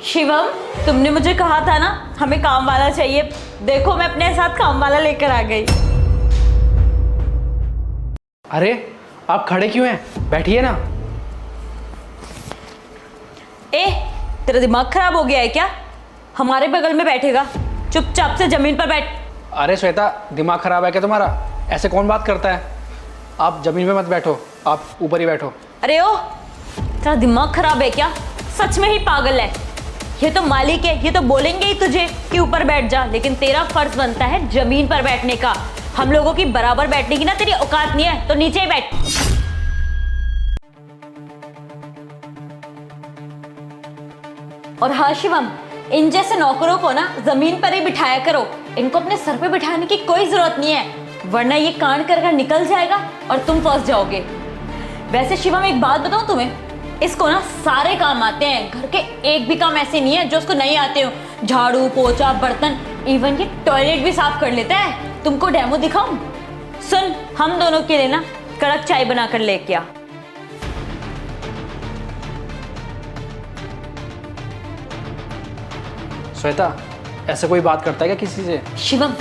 शिवम, तुमने मुझे कहा था ना हमें काम वाला चाहिए। देखो मैं अपने साथ काम वाला लेकर आ गई। अरे आप खड़े क्यों हैं? बैठिए ना। ए, तेरा दिमाग खराब हो गया है क्या? हमारे बगल में बैठेगा, चुपचाप से जमीन पर बैठ। अरे श्वेता, दिमाग खराब है क्या तुम्हारा? ऐसे कौन बात करता है? आप जमीन पे मत बैठो, आप ऊपर ही बैठो। अरे ओ, तेरा दिमाग खराब है क्या? सच में ही पागल है। ये तो मालिक है, ये तो बोलेंगे ही तुझे कि ऊपर बैठ जा, लेकिन तेरा फर्ज बनता है जमीन पर बैठने का। हम लोगों की बराबर बैठने की ना तेरी औकात नहीं है, तो नीचे ही बैठ। और हाँ शिवम, इन जैसे नौकरों को ना जमीन पर ही बिठाया करो। इनको अपने सर पे बिठाने की कोई जरूरत नहीं है, वरना ये कांड कर निकल जाएगा और तुम फंस जाओगे। वैसे शिवम एक बात बताऊं तुम्हें, इसको ना सारे काम आते हैं। घर के एक भी काम ऐसे नहीं है जो उसको नहीं आते हो। झाड़ू, पोछा, बर्तन, इवन ये टॉयलेट भी साफ कर लेता है। तुमको डेमो दिखाऊं? सुन, हम दोनों के लिए ना कड़क चाय बनाकर लेके आ। श्वेता, ऐसे कोई बात करता है क्या किसी से? शिवम,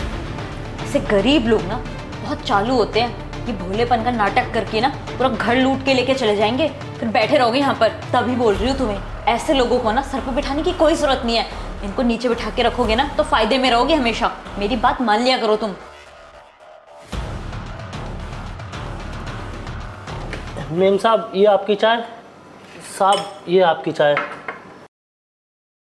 ऐसे गरीब लोग ना बहुत चालू होते हैं। ये भोलेपन का नाटक करके ना पूरा घर लूट के लेके चले जाएंगे, फिर बैठे रहोगे यहाँ पर। तभी बोल रही हूँ तुम्हें, ऐसे लोगों को ना सर पे बिठाने की कोई जरूरत नहीं है। इनको नीचे बिठा के रखोगे ना तो फायदे में रहोगे हमेशा। मेरी बात मान लिया करो तुम। मेम साहब, ये आपकी चाय। साहब, ये आपकी चाय।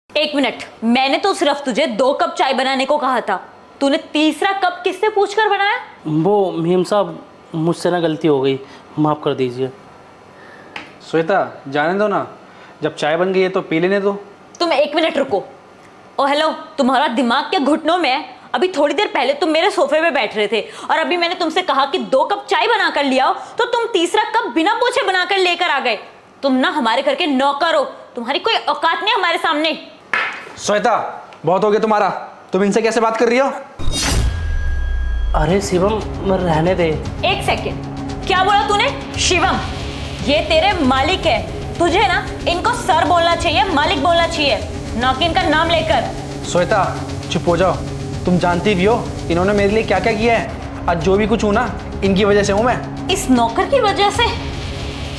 एक मिनट, मैंने तो सिर्फ तुझे 2 कप चाय बनाने को कहा था। तूने तीसरा कप किससे पूछकर बनाया? वो मेम साहब, मुझसे ना गलती हो गई, माफ़ कर दीजिए। श्वेता, जाने दो ना, जब चाय बन गई है तो पी लेने दो। तुम 1 मिनट रुको। ओ हेलो, तुम्हारा दिमाग क्या घुटनों में है? अभी थोड़ी देर पहले तुम मेरे सोफे पे बैठ रहे थे और अभी मैंने तुमसे कहा कि 2 कप चाय बनाकर ले आओ, तो तुम तीसरा कप बिना पूछे बनाकर लेकर आ गए। तुम ना हमारे घर के नौकर हो, तुम्हारी कोई औकात नहीं हमारे सामने। श्वेता, बहुत हो गया तुम्हारा। तुम इनसे कैसे बात कर रही हो? अरे शिवम, रहने दे। 1 सेकेंड, क्या बोला तूने? शिवम, ये तेरे मालिक है। तुझे ना इनको सर बोलना चाहिए, मालिक बोलना चाहिए, ना कि इनका नाम लेकर। श्वेता, चुप हो जाओ। तुम जानती भी हो इन्होंने मेरे लिए क्या क्या किया है। आज जो भी कुछ हूँ ना, इनकी वजह से हूँ मैं। इस नौकर की वजह से?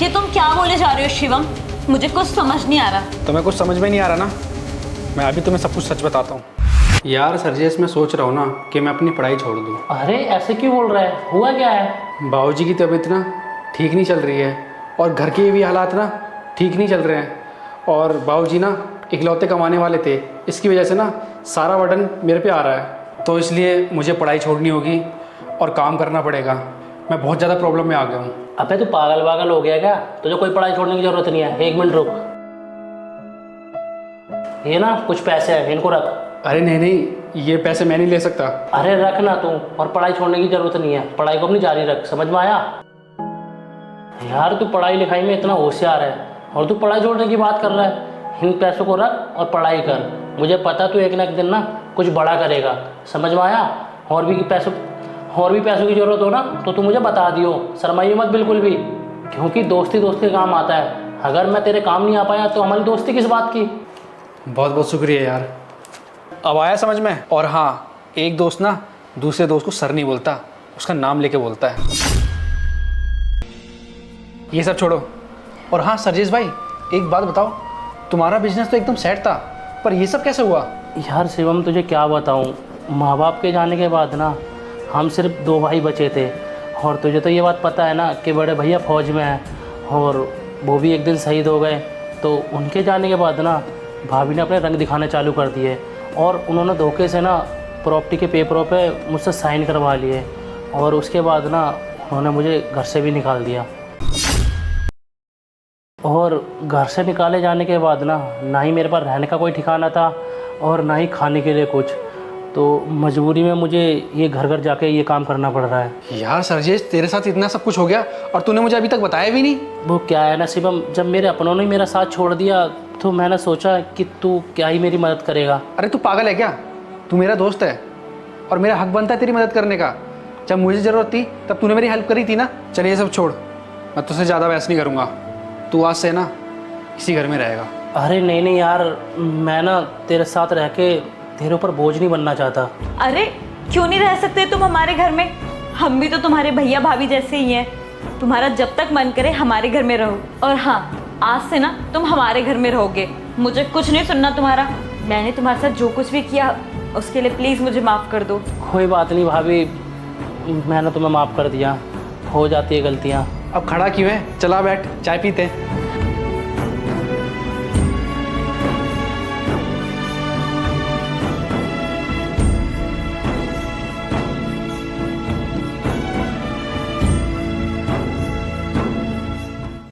ये तुम क्या बोले जा रहे हो शिवम? मुझे कुछ समझ नहीं आ रहा। तुम्हें कुछ समझ में नहीं आ रहा ना? मैं अभी तुम्हें सब कुछ सच बताता हूँ। यार सरजेश, मैं सोच रहा हूँ ना कि मैं अपनी पढ़ाई छोड़ दूँ। अरे ऐसे क्यों बोल रहा है? हुआ क्या है? बाबूजी की तबीयत ना ठीक नहीं चल रही है और घर के भी हालात ना ठीक नहीं चल रहे हैं। और बाबूजी ना इकलौते कमाने वाले थे, इसकी वजह से ना सारा बर्डन मेरे पे आ रहा है। तो इसलिए मुझे पढ़ाई छोड़नी होगी और काम करना पड़ेगा। मैं बहुत ज़्यादा प्रॉब्लम में आ गया हूँ। अबे तू पागल हो गया क्या? तुझे कोई पढ़ाई छोड़ने की जरूरत नहीं है। 1 मिनट रुक। ये ना कुछ पैसे हैं, इनको रख। अरे नहीं, ये पैसे मैं नहीं ले सकता। अरे रख ना तू, और पढ़ाई छोड़ने की जरूरत नहीं है। पढ़ाई को अपनी जारी रख, समझ में आया? यार तू पढ़ाई लिखाई में इतना होशियार है और तू पढ़ाई छोड़ने की बात कर रहा है। इन पैसों को रख और पढ़ाई कर। मुझे पता तू एक ना एक दिन ना कुछ बड़ा करेगा, समझ में आया? और भी पैसों की जरूरत हो ना तो तू मुझे बता दियो, शर्माइए मत बिल्कुल भी, क्योंकि दोस्ती दोस्त के काम आता है। अगर मैं तेरे काम नहीं आ पाया तो हमारी दोस्ती किस बात की? बहुत बहुत शुक्रिया यार, अब आया समझ में। और हाँ, एक दोस्त ना दूसरे दोस्त को सर नहीं बोलता, उसका नाम लेके बोलता है। ये सब छोड़ो। और हाँ सरजेश भाई, एक बात बताओ, तुम्हारा बिजनेस तो एकदम सेट था, पर ये सब कैसे हुआ? यार शिवम, तुझे क्या बताऊँ, माँ बाप के जाने के बाद ना हम सिर्फ 2 भाई बचे थे। और तुझे तो ये बात पता है ना कि बड़े भैया फ़ौज में हैं और वो भी एक दिन शहीद हो गए। तो उनके जाने के बाद ना भाभी ने अपने रंग दिखाने चालू कर दिए और उन्होंने धोखे से ना प्रॉपर्टी के पेपरों पे मुझसे साइन करवा लिए। और उसके बाद ना उन्होंने मुझे घर से भी निकाल दिया। और घर से निकाले जाने के बाद ना ही मेरे पास रहने का कोई ठिकाना था और ना ही खाने के लिए कुछ। तो मजबूरी में मुझे ये घर घर जाके ये काम करना पड़ रहा है। यार सरजेश, तेरे साथ इतना सब कुछ हो गया और तूने मुझे अभी तक बताया भी नहीं। वो क्या है ना शिवम, जब मेरे अपनों ने मेरा साथ छोड़ दिया तो मैंने सोचा कि तू क्या ही मेरी मदद करेगा। अरे तू पागल है क्या? तू मेरा दोस्त है और मेरा हक बनता है तेरी मदद करने का। जब मुझे ज़रूरत थी तब तूने मेरी हेल्प करी थी ना। चलिए ये सब छोड़, मैं तुझसे ज़्यादा बहस नहीं करूँगा। तू आज से ना इसी घर में रहेगा। अरे नहीं नहीं यार, मैं ना तेरे साथ रह के तेरे ऊपर बोझ नहीं बनना चाहता। अरे क्यों नहीं रह सकते तुम हमारे घर में? हम भी तो तुम्हारे भैया भाभी जैसे ही हैं। तुम्हारा जब तक मन करे हमारे घर में रहो। और हाँ, आज से ना तुम हमारे घर में रहोगे। मुझे कुछ नहीं सुनना तुम्हारा। मैंने तुम्हारे साथ जो कुछ भी किया उसके लिए प्लीज़ मुझे माफ़ कर दो। कोई बात नहीं भाभी, मैंने तुम्हें माफ़ कर दिया, हो जाती है गलतियाँ। अब खड़ा क्यों है, चला बैठ, चाय पीते हैं।